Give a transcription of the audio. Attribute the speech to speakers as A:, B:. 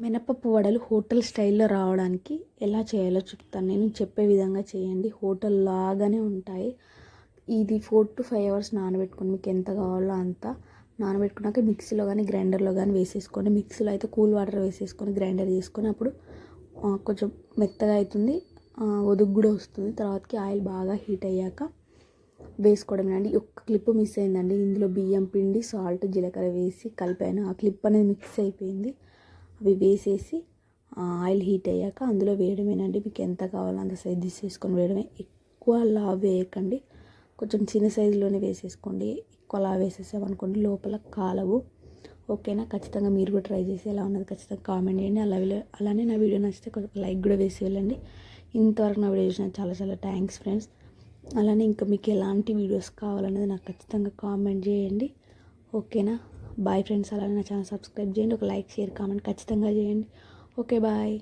A: మినపప్పు వడలు హోటల్ స్టైల్లో రావడానికి ఎలా చేయాలో చెప్తాను. నేను చెప్పే విధంగా చేయండి. హోటల్ లాగానే ఉంటాయి. ఇది 4 to 5 అవర్స్ నానబెట్టుకొని మీకు ఎంత కావాలో అంత నానబెట్టుకున్నాక మిక్సీలో కానీ గ్రైండర్లో కానీ వేసేసుకోండి. మిక్సీలో అయితే కూల్ వాటర్ వేసేసుకొని గ్రైండర్ చేసుకొని అప్పుడు కొంచెం మెత్తగా అవుతుంది, ఒదుగు కూడా వస్తుంది. తర్వాతకి ఆయిల్ బాగా హీట్ అయ్యాక వేసుకోవడం అండి. ఒక్క క్లిప్ మిస్ అయిందండి. ఇందులో బియ్యం పిండి, సాల్ట్, జీలకర్ర వేసి కలిపాను. ఆ క్లిప్ అనేది మిక్స్ అయిపోయింది. అవి వేసేసి ఆయిల్ హీట్ అయ్యాక అందులో వేయడమేనండి. మీకు ఎంత కావాలో అంత సైజ్ తీసేసుకొని వేయడమే. ఎక్కువ లావ్ వేయకండి, కొంచెం చిన్న సైజులోనే వేసేసుకోండి. ఎక్కువ లావ్ వేసేసామనుకోండి లోపల కాలవు. ఓకేనా? ఖచ్చితంగా మీరు కూడా ట్రై చేసి ఎలా ఉన్నది ఖచ్చితంగా కామెంట్ చేయండి. అలానే నా వీడియో నచ్చితే కొంచెం లైక్ కూడా వేసి వెళ్ళండి. ఇంతవరకు నా వీడియో చూసిన చాలా చాలా థ్యాంక్స్ ఫ్రెండ్స్. అలానే ఇంకా మీకు ఎలాంటి వీడియోస్ కావాలనేది నాకు ఖచ్చితంగా కామెంట్ చేయండి. ఓకేనా? Bye friends. అలానే నా ఛానల్ సబ్స్క్రైబ్ చేయండి. ఒక లైక్, షేర్, కామెంట్ ఖచ్చితంగా చేయండి. Okay bye.